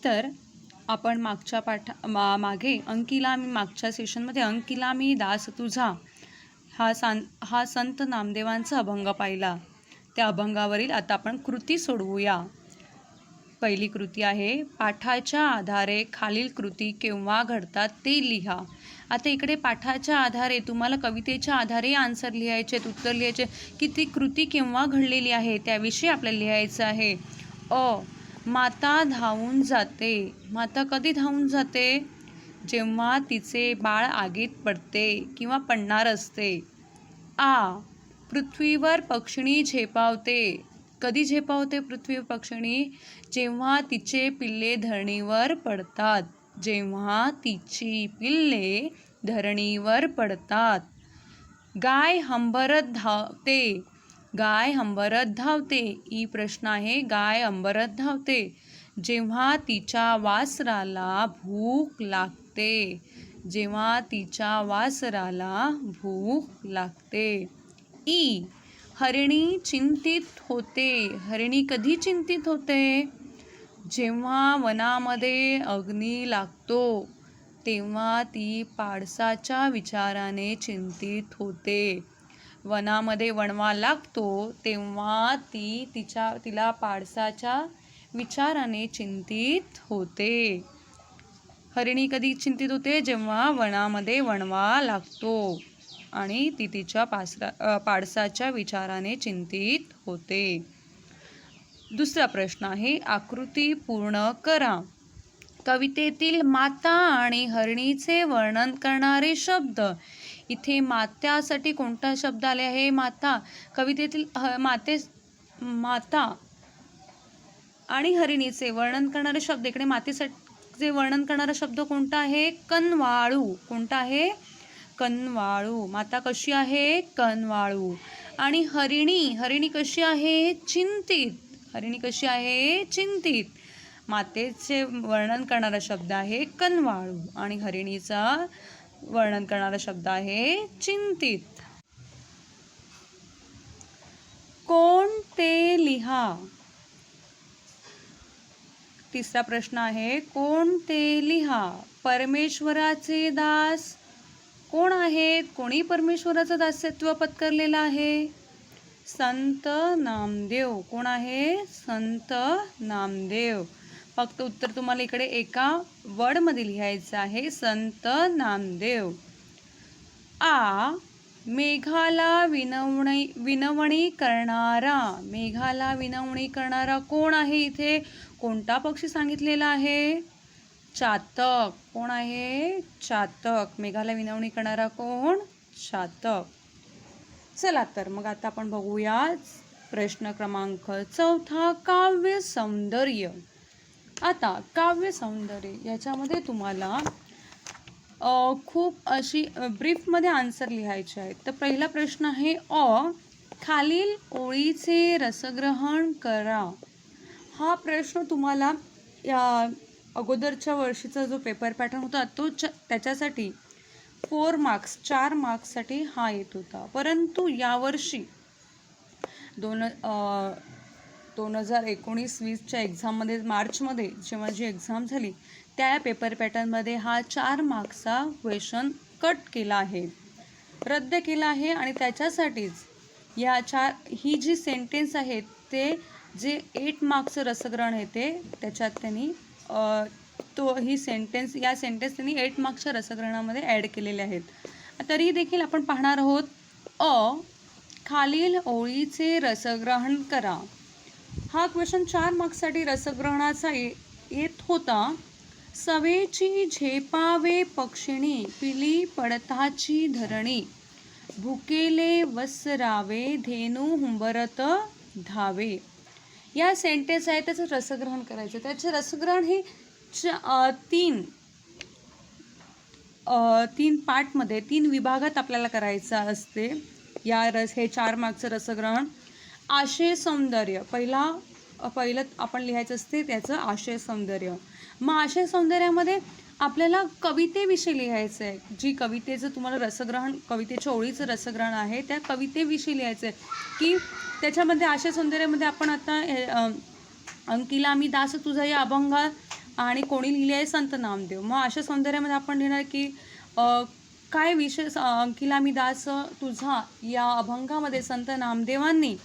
तर आपण मागे अंकिला मी मागच्या सेशनमध्ये अंकिला मी दास तुझा हा संत नामदेवांचा अभंग पाहिला. त्या अभंगावरील आता आपण कृती सोडवूया. पहिली कृती आहे, पाठाच्या आधारे खालील कृती केव्हा घडतात ते लिहा. आता इकडे पाठाच्या आधारे तुम्हाला कवितेच्या आधारे आन्सर लिहायचे, उत्तर लिहायचे की ती कृती केव्हा घडलेली आहे त्याविषयी आपल्याला लिहायचं आहे. माता धावून जाते. माता कधी धावून जाते? जेव्हा तिचे बाळ आगीत पडते किंवा पडणार असते. पृथ्वीवर पक्षिणी झेपावते. कधी झेपावते पृथ्वीवर पक्षिणी? जेव्हा तिचे पिल्ले धरणीवर पडतात. जेव्हा तिची पिल्ले धरणीवर पडतात. गाय हंबरत धावते. गाय हंबरत धावते. ही प्रश्न आहे, गाय हंबरत धावते जेव्हा तिच्या वासराला भूक लागते. जेव्हा तिच्या वासराला भूक लागते. हरिणी चिंतित होते. हरिणी कधी चिंतित होते? जेव्हा वनामध्ये अग्नी लागतो तेव्हा ती पाडसाच्या विचाराने चिंतित होते. वनामध्ये वणवा लागतो तेव्हा तिला पाडसाच्या विचाराने चिंतित होते. हरिणी कधी चिंतित होते? जेव्हा वनामध्ये वणवा लागतो आणि ती तिच्या पाडसाच्या विचाराने चिंतित होते. दुसरा प्रश्न आहे, आकृती पूर्ण करा. कवितेतील माता आणि हरिणीचे वर्णन करणारे शब्द. इथे मात्यासाठी कोणता शब्द आले आहे? माता. कवितेतील माता आणि हरिणीचे वर्णन करणारे शब्द. इकडे मातेचे वर्णन करणारा शब्द कोणता आहे? कनवाळू. कोणता आहे? कनवाळू. माता कशी आहे? कनवाळू. आणि हरिणी कशी आहे? चिंतित. हरिणी कशी आहे? चिंतित. मातेचे वर्णन करणारा शब्द आहे कनवाळू आणि हरिणीचा वर्णन करणारा शब्द आहे चिंतित. कोण ते लिहा. तिसरा प्रश्न आहे, कोण ते लिहा. परमेश्वराचे दास कोण आहेत? कोणी परमेश्वराचं दास्यत्व पत्करलेलं आहे? संत नामदेव. कोण आहे? संत नामदेव. फक्त उत्तर तुम्हाला इकडे एका वर्डमध्ये लिहायचं आहे, संत नामदेव. मेघाला विनवणी करणारा. मेघाला विनवणी करणारा कोण आहे? इथे कोणता पक्षी सांगितलेला आहे? चातक. कोण आहे? चातक. मेघाला विनवणी करणारा कोण? चातक. चला तर मग आता आपण बघूया प्रश्न क्रमांक 4, काव्य सौंदर्य. आता काव्य सौंदर्य याच्यामध्ये तुम्हाला खूप अशी ब्रीफमध्ये आन्सर लिहायचे आहेत. तर पहिला प्रश्न आहे, खालील ओळीचे रसग्रहण करा. हा प्रश्न तुम्हाला या अगोदरच्या वर्षीचा जो पेपर पॅटर्न होता तो त्याच्यासाठी 4 मार्क्ससाठी हा येत होता. परंतु यावर्षी 2019-20च्या एक्झाममध्ये मार्चमध्ये जेव्हा जी एक्झाम झाली त्या पेपर पॅटर्नमध्ये हा 4 मार्क्सचा क्वेश्चन कट केला आहे, रद्द केला आहे. आणि त्याच्यासाठीच ही जी सेंटेन्स आहेत ते जे 8 मार्क्सचं रसग्रहण येते त्याच्यात त्यांनी या सेंटेन्स त्यांनी 8 मार्क्सच्या रसग्रहणामध्ये ॲड केलेले आहेत. तरीही देखील आपण पाहणार आहोत, खालील ओळीचे रसग्रहण करा. हा क्वेश्चन 4 मार्क्ससाठी रसग्रहणाचा येत होता. सवेची झेपावे पक्षिणी, पिली पडताची धरणी, भुकेले वसरावे, धेनू हुंबरत धावे. या सेंटेन्स आहे त्याचं रसग्रहण करायचं. त्याचे रसग्रहण हे 3 पार्टमध्ये 3 विभागात आपल्याला करायचं असते. हे 4 मार्क्सचं रसग्रहण. आशय सौंदर्य पहिलं आपण लिहायचं असते त्याचं आशय सौंदर्य. मग आशय सौंदर्यामध्ये आपल्याला कवितेविषयी लिहायचं आहे. जी कवितेचं तुम्हाला रसग्रहण, कवितेच्या ओळीचं रसग्रहण आहे त्या कवितेविषयी लिहायचं आहे की त्याच्यामध्ये आशय सौंदर्यामध्ये आपण आता अंकिला मी दास तुझा या आणि कोणी लिहिली आहे? संत नामदेव. मग आशय सौंदर्यामध्ये आपण लिहिणार की काय विषय अंकिला मी दास तुझा या अभंगामध्ये संत नामदेवांनी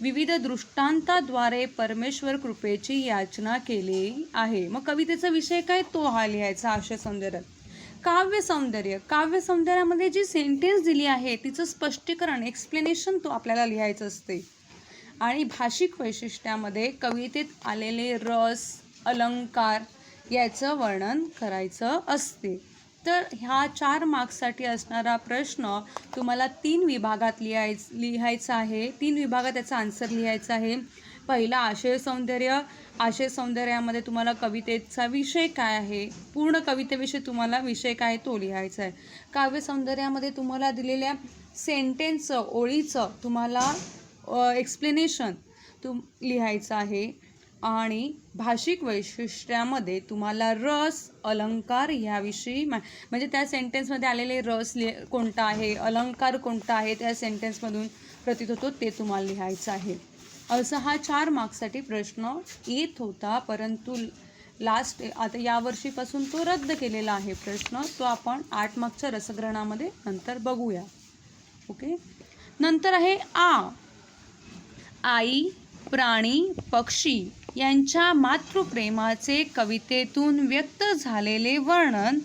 विविध दृष्टांताद्वारे परमेश्वर कृपेची याचना केली आहे. मग कवितेचा विषय काय? तो हा लिहायचा आशय सौंदर्यात. काव्य सौंदर्य. काव्य सौंदर्यामध्ये जी सेंटेन्स दिली आहे तिचं स्पष्टीकरण, एक्सप्लेनेशन तो आपल्याला लिहायचं असते. आणि भाषिक वैशिष्ट्यामध्ये कवितेत आलेले रस, अलंकार याचं वर्णन करायचं असते. तर ह्या 4 मार्क्ससाठी असणारा प्रश्न तुम्हाला 3 विभागात लिहायचा आहे. 3 विभागात त्याचा आन्सर लिहायचा आहे. पहिला आशय सौंदर्य. आशय सौंदर्यामध्ये तुम्हाला कवितेचा विषय काय आहे, पूर्ण कवितेविषयी तुम्हाला विषय काय तो लिहायचा आहे. काव्य सौंदर्यामध्ये तुम्हाला दिलेल्या सेंटेन्सचं, ओळीचं तुम्हाला एक्सप्लेनेशन लिहायचं आहे. आणि भाषिक वैशिष्ट्यामध्ये तुम्हाला रस, अलंकार ह्याविषयी म्हणजे त्या सेंटेन्समध्ये आलेले रस कोणता आहे, अलंकार कोणता आहे, त्या सेंटेन्समधून प्रतीत होतो ते तुम्हाला लिहायचं आहे. असं हा 4 मार्क्ससाठी प्रश्न येत होता, परंतु लास्ट आता यावर्षीपासून तो रद्द केलेला आहे प्रश्न. तो आपण 8 मार्क्सच्या रसग्रहणामध्ये नंतर बघूया. ओके. नंतर आहे आई, प्राणी, पक्षी यांच्या मातृप्रेमाचे कवितेतून व्यक्त झालेले वर्णन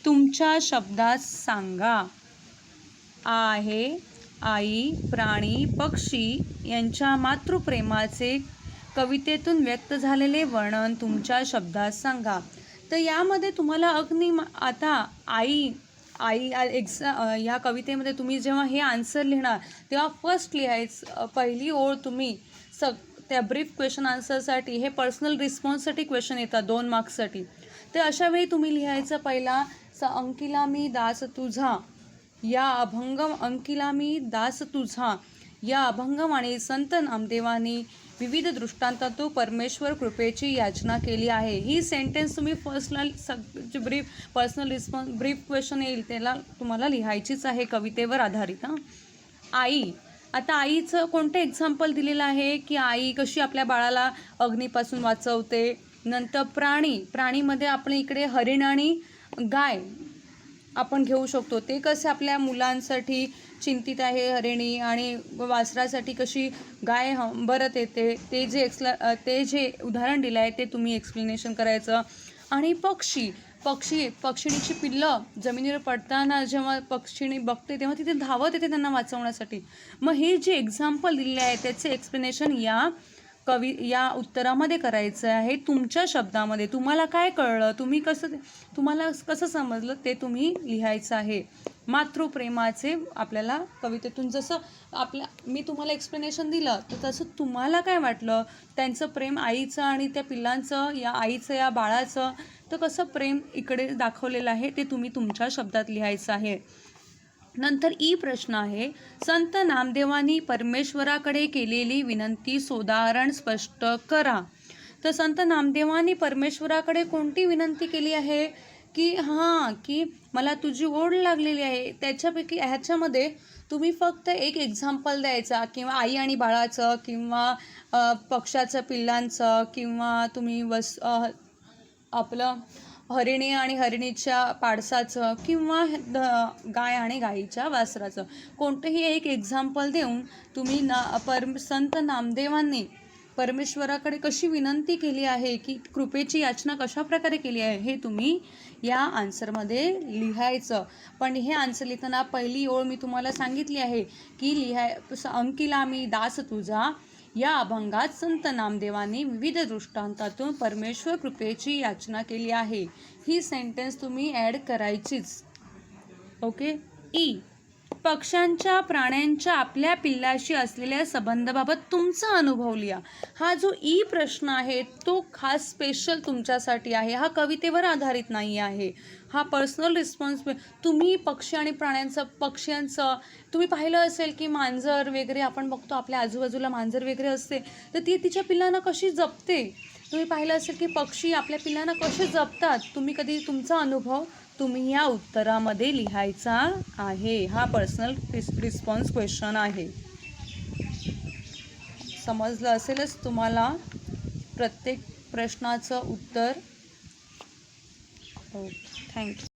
तुमच्या शब्दात सांगा. आहे आई, प्राणी, पक्षी यांच्या मातृप्रेमाचे कवितेतून व्यक्त झालेले वर्णन तुमच्या शब्दात सांगा. तर यामध्ये तुम्हाला आता आई या कवितेमध्ये तुम्ही जेव्हा हे आन्सर लिहिणार तेव्हा फर्स्ट लिहायचं, पहिली ओळ तुम्ही त्या ब्रीफ क्वेश्चन आन्सरसाठी, हे पर्सनल रिस्पॉन्ससाठी क्वेश्चन येतात 2 मार्क्ससाठी. तर अशा वेळी तुम्ही लिहायचं पहिला अंकिला मी दास तुझा या अभंगम, अंकिला मी दास तुझा या अभंगवाणी संत नामदेवांनी विविध दृष्टांतातून परमेश्वर कृपेची याचना केली आहे. ही सेंटेन्स तुम्ही फर्स्टला brief personal response brief question येईल त्याला तुम्हाला लिहायचीच आहे कवितेवर आधारित. आई. आता आईचं कोणतं एक्झाम्पल दिलेलं आहे की आई कशी आपल्या बाळाला अग्नीपासून वाचवते. नंतर प्राणीमध्ये आपण इकडे हरिण आणि गाय आपण घेऊ शकतो. ते कसे आपल्या मुलांसाठी चिंतित आहे हरिणी आणि वासरासाठी कशी गाय बरत येते. ते जे उदाहरण दिलं आहे ते तुम्ही एक्सप्लेनेशन करायचं. आणि पक्षिणीची पिल्लं जमिनीवर पडताना जेव्हा पक्षिणी बघते तेव्हा तिथे धावत येते त्यांना वाचवण्यासाठी. मग हे जे एक्झाम्पल दिलेले आहे त्याचे एक्सप्लेनेशन या उत्तरामध्ये करायचं आहे तुमच्या शब्दामध्ये. तुम्हाला काय कळलं, तुम्हाला कसं समजलं ते तुम्ही लिहायचं आहे. मातृप्रेमाचे आपल्याला कवितेतून जसं मी तुम्हाला एक्सप्लेनेशन दिलं तर तसं तुम्हाला काय वाटलं, त्यांचं प्रेम आईचं आणि त्या पिल्लांचं, या आईचं या बाळाचं, तर कसं प्रेम इकडे दाखवलेलं आहे ते तुम्ही तुमच्या शब्दात लिहायचं आहे. नंतर प्रश्न आहे, संत नामदेवांनी परमेश्वराकडे केलेली विनंती सोदाहरण स्पष्ट करा. तर संत नामदेवांनी परमेश्वराकडे कोणती विनंती केली आहे की मला तुझी ओढ लागलेली आहे. त्याच्यापैकी ह्याच्यामध्ये तुम्ही फक्त एक एक्झाम्पल द्यायचा, किंवा आई आणि बाळाचं, किंवा पक्षाचं पिल्लांचं, किंवा तुम्ही आपलं हरिणी आणि हरिणीच्या पाडसाचं, किंवा गाय आणि गाईच्या वासराचं, कोणतंही एक एक्झाम्पल देऊन तुम्ही संत नामदेवांनी परमेश्वराकडे कशी विनंती केली आहे, की कृपेची याचना कशा प्रकारे केली आहे, हे तुम्ही या आन्सरमध्ये लिहायचं. पण हे आन्सर लिहिताना पहिली ओळ मी तुम्हाला सांगितली आहे की अंकिला मी दास तुझा या अभंगात संत नामदेवांनी विविध दृष्टांतातून परमेश्वर कृपेची याचना केली आहे. ही सेंटेन्स तुम्ही ॲड करायचीच. ओके. पक्ष्यांच्या, प्राण्यांच्या आपल्या पिल्लाशी असलेल्या संबंधाबाबत तुमचा अनुभव लिहा. हा जो प्रश्न आहे तो खास स्पेशल तुमच्यासाठी आहे. हा कवितेवर आधारित नाही आहे. हा पर्सनल रिस्पॉन्स. तुम्ही पक्षी आणि पक्ष्यांचं तुम्ही पाहिलं असेल की मांजर वगैरे आपण बघतो, आपल्या आजूबाजूला मांजर वगैरे असते, तर ती तिच्या पिल्लांना कशी जपते. तुम्ही पाहिलं असेल की पक्षी आपल्या पिल्लांना कसे जपतात. तुम्ही कधी तुमचा अनुभव तुम्ही या उत्तरामध्ये लिहायचा आहे. हा पर्सनल रिस्पॉन्स क्वेश्चन आहे. समजलं असेलच तुम्हाला प्रत्येक प्रश्नाचं उत्तर ओके थँक्यू.